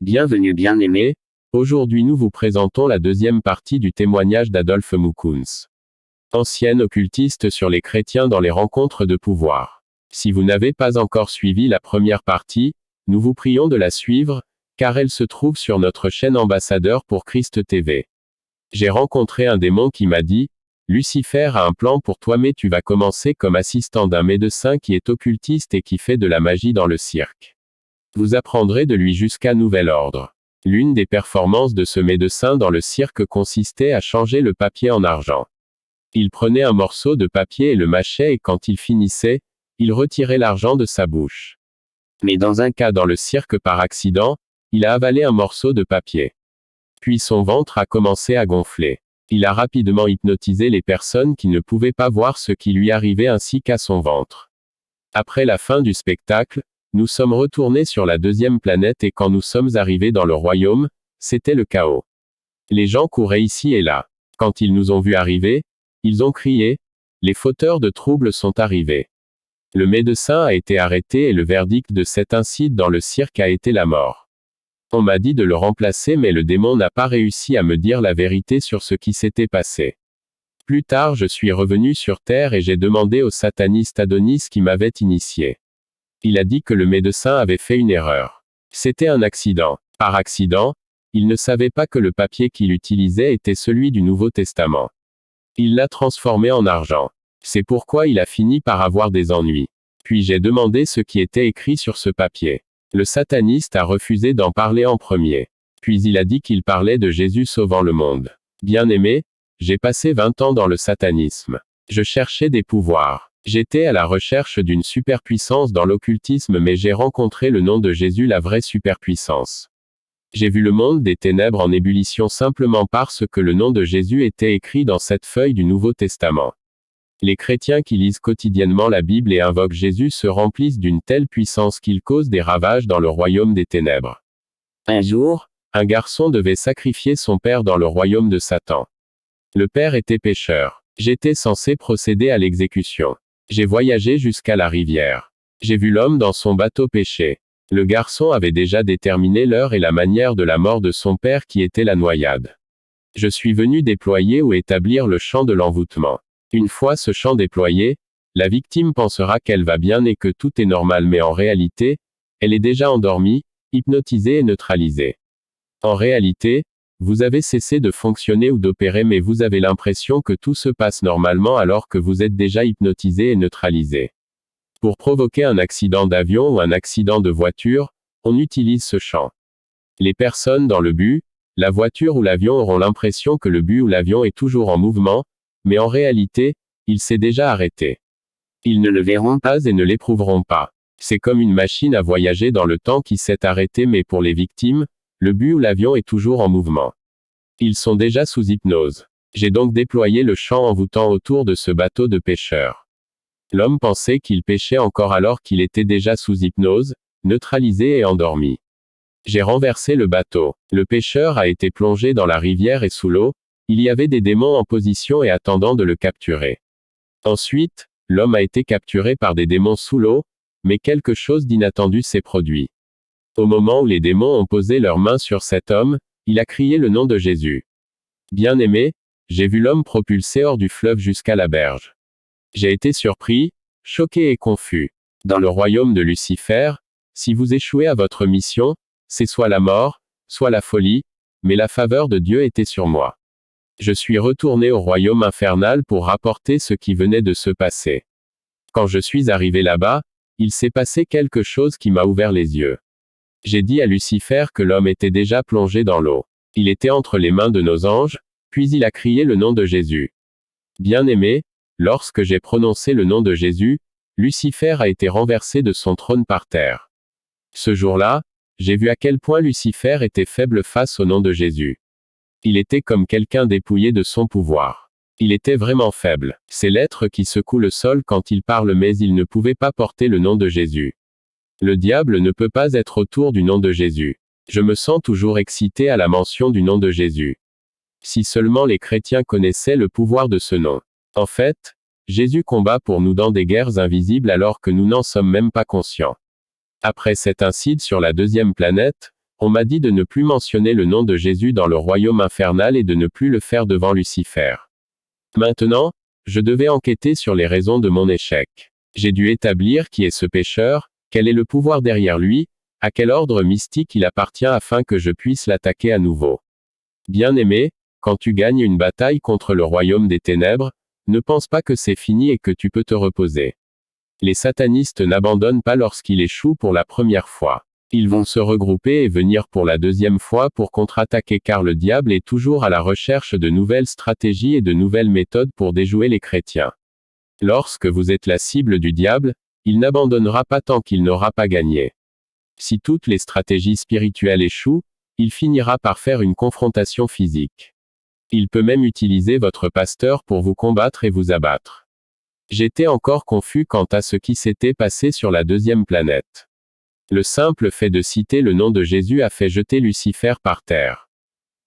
Bienvenue bien-aimés, aujourd'hui nous vous présentons la deuxième partie du témoignage d'Adolphe Moukounz, ancien occultiste sur les chrétiens dans les rencontres de pouvoir. Si vous n'avez pas encore suivi la première partie, nous vous prions de la suivre, car elle se trouve sur notre chaîne Ambassadeur pour Christ TV. J'ai rencontré un démon qui m'a dit, Lucifer a un plan pour toi mais tu vas commencer comme assistant d'un médecin qui est occultiste et qui fait de la magie dans le cirque. Vous apprendrez de lui jusqu'à nouvel ordre. L'une des performances de ce médecin dans le cirque consistait à changer le papier en argent. Il prenait un morceau de papier et le mâchait et quand il finissait, il retirait l'argent de sa bouche. Mais dans un cas dans le cirque par accident, il a avalé un morceau de papier. Puis son ventre a commencé à gonfler. Il a rapidement hypnotisé les personnes qui ne pouvaient pas voir ce qui lui arrivait ainsi qu'à son ventre. Après la fin du spectacle, nous sommes retournés sur la deuxième planète et quand nous sommes arrivés dans le royaume, c'était le chaos. Les gens couraient ici et là. Quand ils nous ont vus arriver, ils ont crié, les fauteurs de troubles sont arrivés. Le médecin a été arrêté et le verdict de cet incite dans le cirque a été la mort. On m'a dit de le remplacer mais le démon n'a pas réussi à me dire la vérité sur ce qui s'était passé. Plus tard je suis revenu sur Terre et j'ai demandé au sataniste Adonis qui m'avait initié. Il a dit que le médecin avait fait une erreur. C'était un accident. Par accident, il ne savait pas que le papier qu'il utilisait était celui du Nouveau Testament. Il l'a transformé en argent. C'est pourquoi il a fini par avoir des ennuis. Puis j'ai demandé ce qui était écrit sur ce papier. Le sataniste a refusé d'en parler en premier. Puis il a dit qu'il parlait de Jésus sauvant le monde. Bien-aimé, j'ai passé 20 ans dans le satanisme. Je cherchais des pouvoirs. J'étais à la recherche d'une superpuissance dans l'occultisme mais j'ai rencontré le nom de Jésus, la vraie superpuissance. J'ai vu le monde des ténèbres en ébullition simplement parce que le nom de Jésus était écrit dans cette feuille du Nouveau Testament. Les chrétiens qui lisent quotidiennement la Bible et invoquent Jésus se remplissent d'une telle puissance qu'ils causent des ravages dans le royaume des ténèbres. Un jour, un garçon devait sacrifier son père dans le royaume de Satan. Le père était pécheur. J'étais censé procéder à l'exécution. J'ai voyagé jusqu'à la rivière. J'ai vu l'homme dans son bateau pêcher. Le garçon avait déjà déterminé l'heure et la manière de la mort de son père qui était la noyade. Je suis venu déployer ou établir le champ de l'envoûtement. Une fois ce champ déployé, la victime pensera qu'elle va bien et que tout est normal mais en réalité, elle est déjà endormie, hypnotisée et neutralisée. En réalité, vous avez cessé de fonctionner ou d'opérer mais vous avez l'impression que tout se passe normalement alors que vous êtes déjà hypnotisé et neutralisé. Pour provoquer un accident d'avion ou un accident de voiture, on utilise ce champ. Les personnes dans le bus, la voiture ou l'avion auront l'impression que le bus ou l'avion est toujours en mouvement, mais en réalité, il s'est déjà arrêté. Ils ne le verront pas et ne l'éprouveront pas. C'est comme une machine à voyager dans le temps qui s'est arrêtée mais pour les victimes, le bus ou l'avion est toujours en mouvement. Ils sont déjà sous hypnose. J'ai donc déployé le champ envoûtant autour de ce bateau de pêcheur. L'homme pensait qu'il pêchait encore alors qu'il était déjà sous hypnose, neutralisé et endormi. J'ai renversé le bateau. Le pêcheur a été plongé dans la rivière et sous l'eau, il y avait des démons en position et attendant de le capturer. Ensuite, l'homme a été capturé par des démons sous l'eau, mais quelque chose d'inattendu s'est produit. Au moment où les démons ont posé leurs mains sur cet homme, il a crié le nom de Jésus. Bien-aimé, j'ai vu l'homme propulsé hors du fleuve jusqu'à la berge. J'ai été surpris, choqué et confus. Dans le royaume de Lucifer, si vous échouez à votre mission, c'est soit la mort, soit la folie, mais la faveur de Dieu était sur moi. Je suis retourné au royaume infernal pour rapporter ce qui venait de se passer. Quand je suis arrivé là-bas, il s'est passé quelque chose qui m'a ouvert les yeux. J'ai dit à Lucifer que l'homme était déjà plongé dans l'eau. Il était entre les mains de nos anges, puis il a crié le nom de Jésus. Bien-aimé, lorsque j'ai prononcé le nom de Jésus, Lucifer a été renversé de son trône par terre. Ce jour-là, j'ai vu à quel point Lucifer était faible face au nom de Jésus. Il était comme quelqu'un dépouillé de son pouvoir. Il était vraiment faible. C'est l'être qui secoue le sol quand il parle mais il ne pouvait pas porter le nom de Jésus. Le diable ne peut pas être autour du nom de Jésus. Je me sens toujours excité à la mention du nom de Jésus. Si seulement les chrétiens connaissaient le pouvoir de ce nom. En fait, Jésus combat pour nous dans des guerres invisibles alors que nous n'en sommes même pas conscients. Après cet incide sur la deuxième planète, On m'a dit de ne plus mentionner le nom de Jésus dans le royaume infernal et de ne plus le faire devant Lucifer. Maintenant, je devais enquêter sur les raisons de mon échec. J'ai dû établir qui est ce pécheur, quel est le pouvoir derrière lui, à quel ordre mystique il appartient afin que je puisse l'attaquer à nouveau. Bien-aimé, quand tu gagnes une bataille contre le royaume des ténèbres, ne pense pas que c'est fini et que tu peux te reposer. Les satanistes n'abandonnent pas lorsqu'ils échouent pour la première fois. Ils vont se regrouper et venir pour la deuxième fois pour contre-attaquer car le diable est toujours à la recherche de nouvelles stratégies et de nouvelles méthodes pour déjouer les chrétiens. Lorsque vous êtes la cible du diable, il n'abandonnera pas tant qu'il n'aura pas gagné. Si toutes les stratégies spirituelles échouent, il finira par faire une confrontation physique. Il peut même utiliser votre pasteur pour vous combattre et vous abattre. J'étais encore confus quant à ce qui s'était passé sur la deuxième planète. Le simple fait de citer le nom de Jésus a fait jeter Lucifer par terre.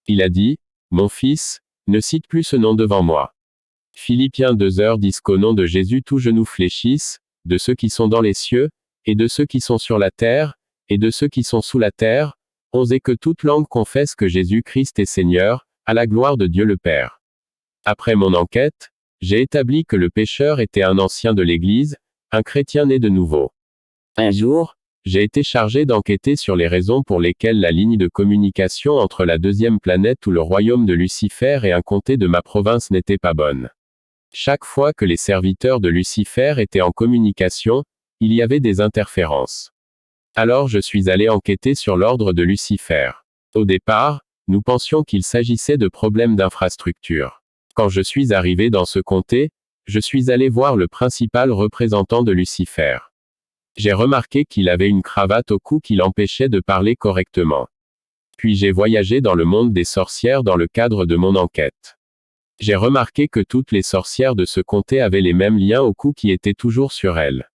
Il a dit, « Mon fils, ne cite plus ce nom devant moi. » Philippiens 2h dit qu'au nom de Jésus tout genou fléchisse, de ceux qui sont dans les cieux, et de ceux qui sont sur la terre, et de ceux qui sont sous la terre, 11 et que toute langue confesse que Jésus-Christ est Seigneur, à la gloire de Dieu le Père. Après mon enquête, j'ai établi que le pécheur était un ancien de l'Église, un chrétien né de nouveau. Un jour, j'ai été chargé d'enquêter sur les raisons pour lesquelles la ligne de communication entre la deuxième planète ou le royaume de Lucifer et un comté de ma province n'était pas bonne. Chaque fois que les serviteurs de Lucifer étaient en communication, il y avait des interférences. Alors je suis allé enquêter sur l'ordre de Lucifer. Au départ, nous pensions qu'il s'agissait de problèmes d'infrastructure. Quand je suis arrivé dans ce comté, je suis allé voir le principal représentant de Lucifer. J'ai remarqué qu'il avait une cravate au cou qui l'empêchait de parler correctement. Puis j'ai voyagé dans le monde des sorcières dans le cadre de mon enquête. J'ai remarqué que toutes les sorcières de ce comté avaient les mêmes liens au cou qui étaient toujours sur elles.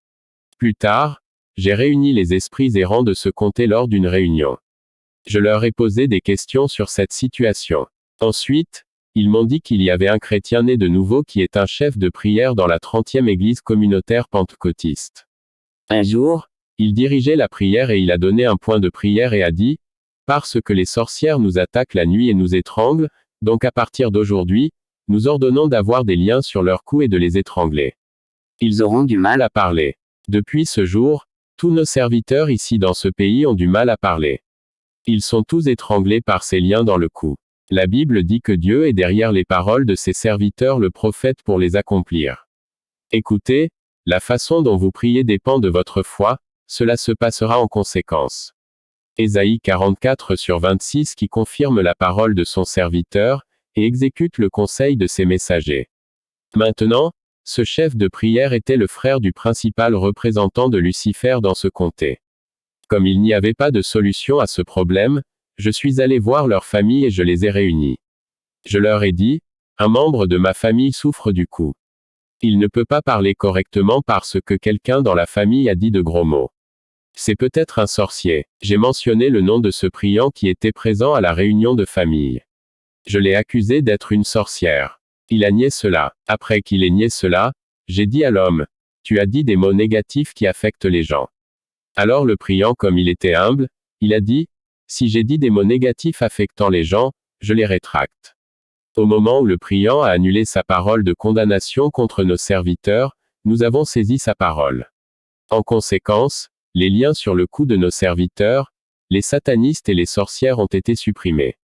Plus tard, j'ai réuni les esprits errants de ce comté lors d'une réunion. Je leur ai posé des questions sur cette situation. Ensuite, ils m'ont dit qu'il y avait un chrétien né de nouveau qui est un chef de prière dans la 30e église communautaire pentecôtiste. Un jour, il dirigeait la prière et il a donné un point de prière et a dit, « Parce que les sorcières nous attaquent la nuit et nous étranglent, donc à partir d'aujourd'hui, nous ordonnons d'avoir des liens sur leur cou et de les étrangler. Ils auront du mal à parler. » Depuis ce jour, tous nos serviteurs ici dans ce pays ont du mal à parler. Ils sont tous étranglés par ces liens dans le cou. La Bible dit que Dieu est derrière les paroles de ses serviteurs le prophète pour les accomplir. Écoutez, la façon dont vous priez dépend de votre foi, cela se passera en conséquence. Ésaïe 44/26 qui confirme la parole de son serviteur, et exécute le conseil de ses messagers. Maintenant, ce chef de prière était le frère du principal représentant de Lucifer dans ce comté. Comme il n'y avait pas de solution à ce problème, je suis allé voir leur famille et je les ai réunis. Je leur ai dit, un membre de ma famille souffre du cou. Il ne peut pas parler correctement parce que quelqu'un dans la famille a dit de gros mots. C'est peut-être un sorcier. J'ai mentionné le nom de ce priant qui était présent à la réunion de famille. Je l'ai accusé d'être une sorcière. Il a nié cela. Après qu'il ait nié cela, j'ai dit à l'homme, tu as dit des mots négatifs qui affectent les gens. Alors le priant comme il était humble, il a dit, si j'ai dit des mots négatifs affectant les gens, je les rétracte. Au moment où le priant a annulé sa parole de condamnation contre nos serviteurs, nous avons saisi sa parole. En conséquence, les liens sur le cou de nos serviteurs, les satanistes et les sorcières ont été supprimés.